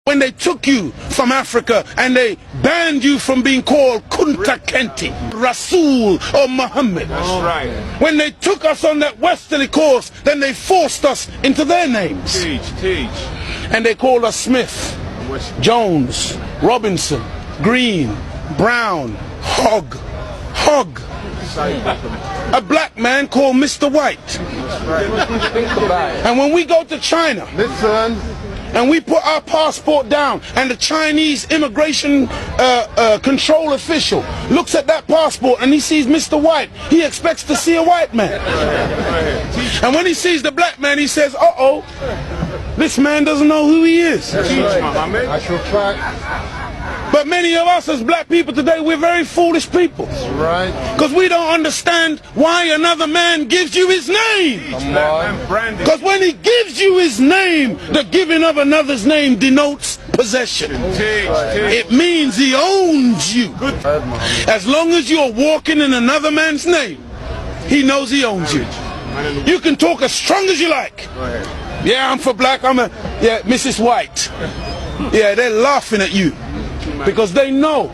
when they took you from Africa and they banned you from being called Kunta Kinte, Rasul or Muhammad. That's right. When they took us on that westerly course, then they forced us into their names. Teach. And they called us Smith, Jones, Robinson, Green, Brown, Hogg. A black man called Mr. White. And when we go to China, and we put our passport down, and the Chinese immigration control official looks at that passport and he sees Mr. White, he expects to see a white man. And when he sees the black man, he says, uh-oh, this man doesn't know who he is. But many of us as black people today, we're very foolish people. Because we don't understand why another man gives you his name. Because when he gives you his name, the giving of another's name denotes possession. It means he owns you. As long as you're walking in another man's name, he knows he owns you. You can talk as strong as you like. Yeah, I'm for black, yeah, Mrs. White. Yeah, they're laughing at you. Because they know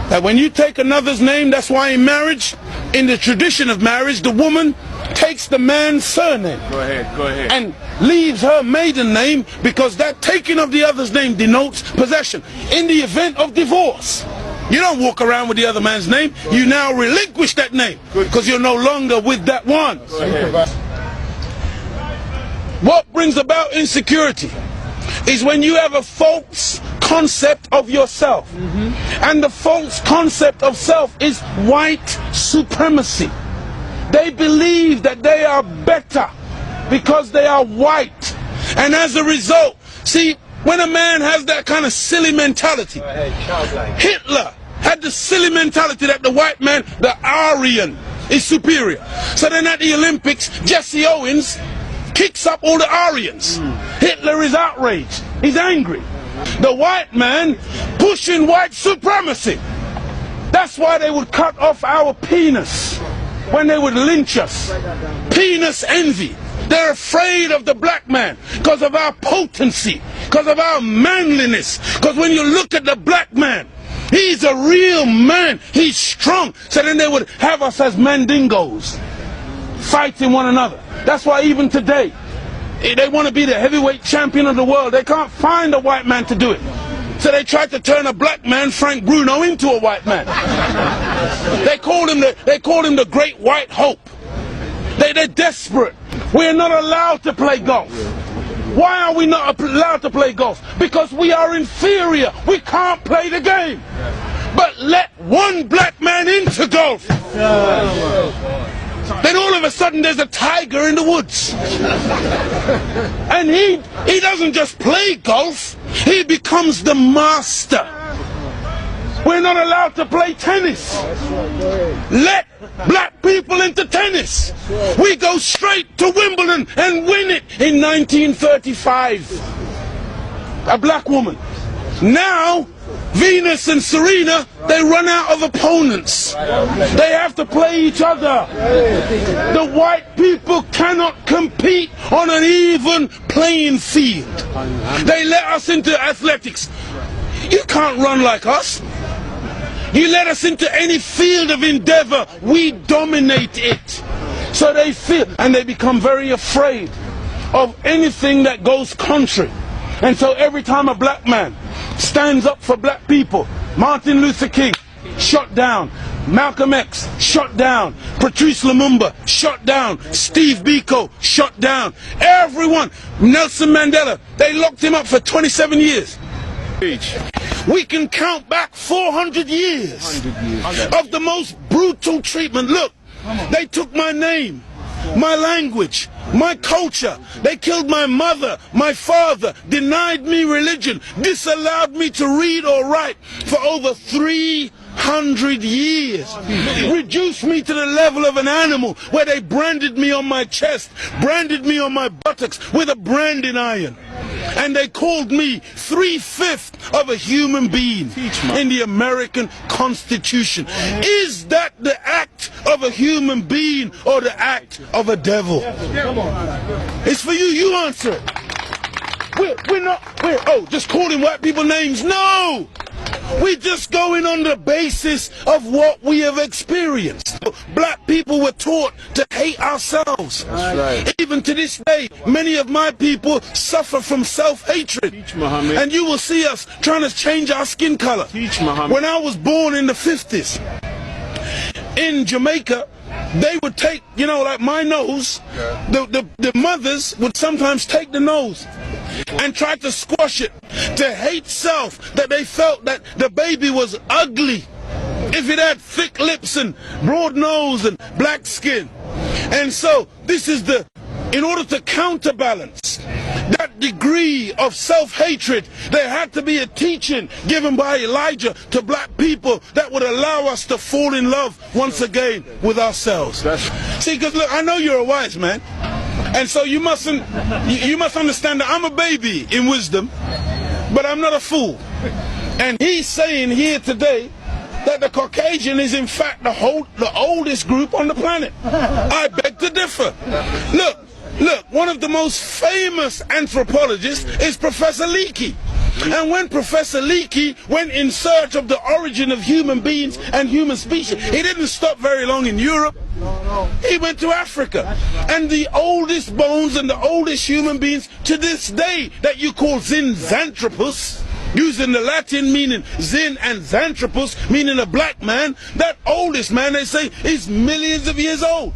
that when you take another's name, that's why in marriage, in the tradition of marriage, the woman takes the man's surname. Go ahead. And leaves her maiden name, because that taking of the other's name denotes possession. In the event of divorce, you don't walk around with the other man's name. You now relinquish that name because you're no longer with that one. What brings about insecurity is when you have a false concept of yourself. And the false concept of self is white supremacy. They believe that they are better because they are white. And as a result, see, when a man has that kind of silly mentality, Hitler had the silly mentality that the white man, the Aryan, is superior. So then at the Olympics, Jesse Owens kicks up all the Aryans. Hitler is outraged. He's angry. The white man pushing white supremacy. That's why they would cut off our penis when they would lynch us. Penis envy. They're afraid of the black man because of our potency, because of our manliness. Because when you look at the black man, he's a real man. He's strong. So then they would have us as mandingos, fighting one another. That's why even today, they want to be the heavyweight champion of the world. They can't find a white man to do it. So they tried to turn a black man, Frank Bruno, into a white man. They called him the Great White Hope. They're desperate. We're not allowed to play golf. Why are we not allowed to play golf? Because we are inferior. We can't play the game. But let one black man into golf. Then all of a sudden there's a tiger in the woods. And he doesn't just play golf, he becomes the master. We're not allowed to play tennis. Let black people into tennis. We go straight to Wimbledon and win it in 1935. A black woman. Now Venus and Serena, they run out of opponents. They have to play each other. The white people cannot compete on an even playing field. They let us into athletics. You can't run like us. You let us into any field of endeavor, we dominate it. So they feel, and they become very afraid of anything that goes contrary. And so every time a black man stands up for black people, Martin Luther King, shot down. Malcolm X, shot down. Patrice Lumumba, shot down. Steve Biko, shot down. Everyone, Nelson Mandela, they locked him up for 27 years. We can count back 400 years of the most brutal treatment. Look, they took my name, my language, my culture. They killed my mother, my father, denied me religion, disallowed me to read or write for over 300 years. Reduced me to the level of an animal where they branded me on my chest, branded me on my buttocks with a branding iron. And they called me 3/5 of a human being in the American Constitution. Is that the act of a human being or the act of a devil? It's for you, you answer it. we're just calling white people names. No! We're just going on the basis of what we have experienced. Black people were taught to hate ourselves. That's right. Even to this day, many of my people suffer from self-hatred. Teach, Muhammad. And you will see us trying to change our skin color. Teach, Muhammad. When I was born in the 50s, in Jamaica, they would take, you know, like my nose, the mothers would sometimes take the nose and try to squash it, to hate self, that they felt that the baby was ugly if it had thick lips and broad nose and black skin. And so this is in order to counterbalance that degree of self-hatred, there had to be a teaching given by Elijah to black people that would allow us to fall in love once again with ourselves. See, because look, I know you're a wise man, and so you must understand that I'm a baby in wisdom, but I'm not a fool. And he's saying here today that the Caucasian is in fact the oldest group on the planet. I beg to differ. Look, one of the most famous anthropologists is Professor Leakey. And when Professor Leakey went in search of the origin of human beings and human species, he didn't stop very long in Europe. He went to Africa. And the oldest bones and the oldest human beings to this day that you call Zinjanthropus, using the Latin meaning Zin and Xanthropus, meaning a black man, that oldest man, they say, is millions of years old.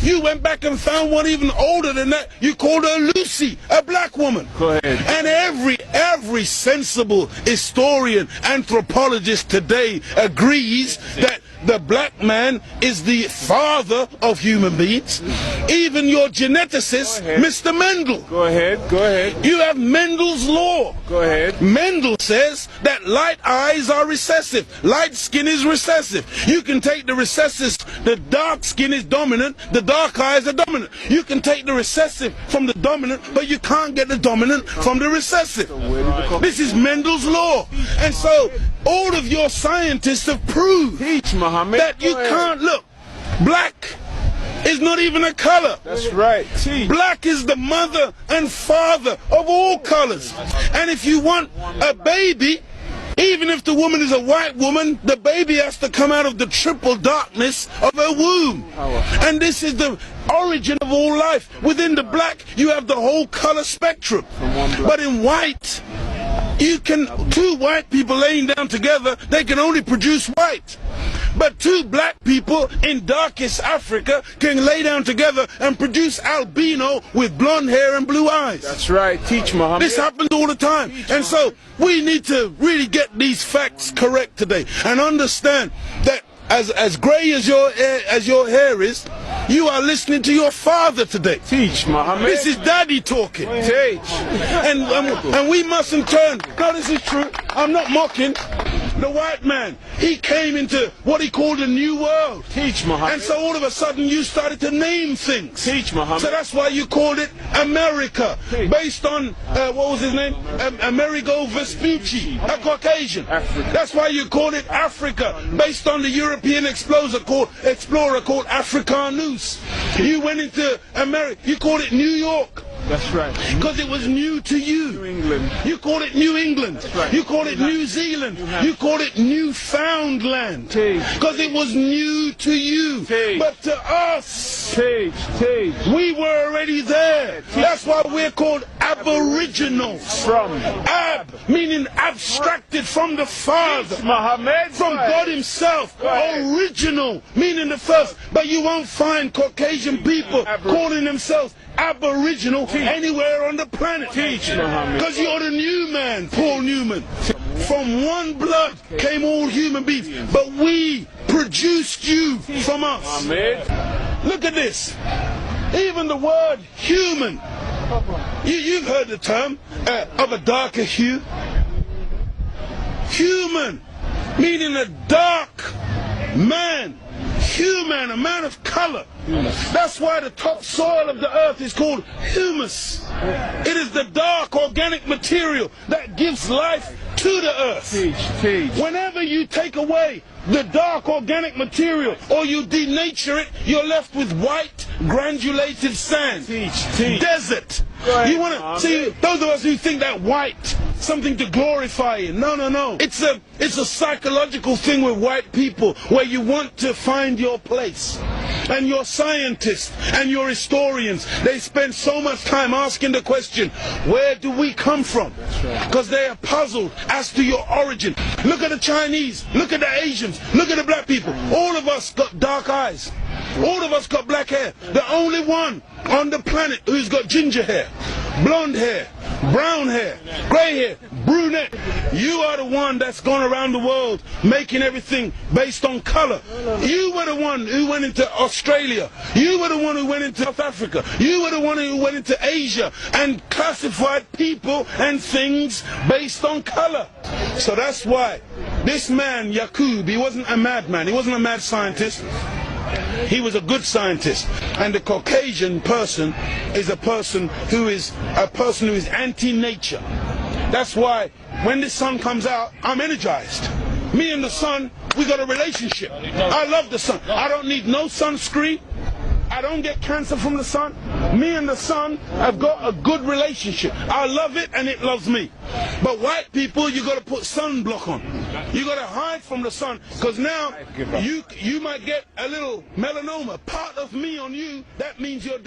You went back and found one even older than that. You called her Lucy, a black woman. Go ahead. And every sensible historian, anthropologist today agrees that the black man is the father of human beings. Even your geneticist, Mr. Mendel. Go ahead, go ahead. You have Mendel's law. Go ahead. Mendel says that light eyes are recessive, light skin is recessive. You can take the recessive, the dark skin is dominant, the dark eyes are dominant. You can take the recessive from the dominant, but you can't get the dominant from the recessive. This is Mendel's law. And so all of your scientists have proved that you can't look. Black is not even a color. That's right. Black is the mother and father of all colors. And if you want a baby, even if the woman is a white woman, the baby has to come out of the triple darkness of her womb. And this is the origin of all life. Within the black, you have the whole color spectrum. But in white, two white people laying down together, they can only produce white. But two black people in darkest Africa can lay down together and produce albino with blonde hair and blue eyes. That's right. Teach, Muhammad. This happens all the time. And so we need to really get these facts correct today and understand that as gray as your hair is, you are listening to your father today. Teach, Muhammad. This is daddy talking. Teach. And we mustn't turn. No, this is true. I'm not mocking. The white man, he came into what he called a new world. Teach, Muhammad. And so all of a sudden you started to name things. Teach, Muhammad. So that's why you called it America, based on, what was his name? Amerigo Vespucci, a Caucasian. Africa. That's why you called it Africa, based on the European explorer called Africanus. You went into America, you called it New York. That's right. Because it was new to you. New England. You called it New England. That's right. You called it New Zealand. You called it Newfoundland. Because it was new to you. But to us, we were already there. That's why we're called aboriginals. From Ab, meaning abstracted from the Father. Muhammad. From God himself. Original, meaning the first. But you won't find Caucasian people calling themselves aboriginal anywhere on the planet. Because you're the new man, Paul Newman. From one blood came all human beings, but we produced you from us. Look at this. Even the word human, you've heard the term of a darker hue. Human, meaning a dark man. Human, a man of color. That's why the topsoil of the earth is called humus. It is the dark organic material that gives life to the earth. Whenever you take away the dark organic material or you denature it, you're left with white granulated sand. Desert. You want to see those of us who think that white something to glorify in. No, no, no. It's a psychological thing with white people where you want to find your place. And your scientists and your historians, they spend so much time asking the question, where do we come from? Because they are puzzled as to your origin. Look at the Chinese, look at the Asians, look at the black people. All of us got dark eyes. All of us got black hair. The only one on the planet who's got ginger hair, blonde hair, brown hair, grey hair, brunette. You are the one that's gone around the world making everything based on colour. You were the one who went into Australia. You were the one who went into South Africa. You were the one who went into Asia and classified people and things based on colour. So that's why this man, Yaqub, he wasn't a madman. He wasn't a mad scientist. He was a good scientist. And the Caucasian person is a person who is anti-nature. That's why when the sun comes out, I'm energized. Me and the sun, we got a relationship. I love the sun. I don't need no sunscreen. I don't get cancer from the sun. Me and the sun have got a good relationship. I love it and it loves me. But white people, you got to put sunblock on. You got to hide from the sun, because now you might get a little melanoma. Part of me on you, that means you're dead.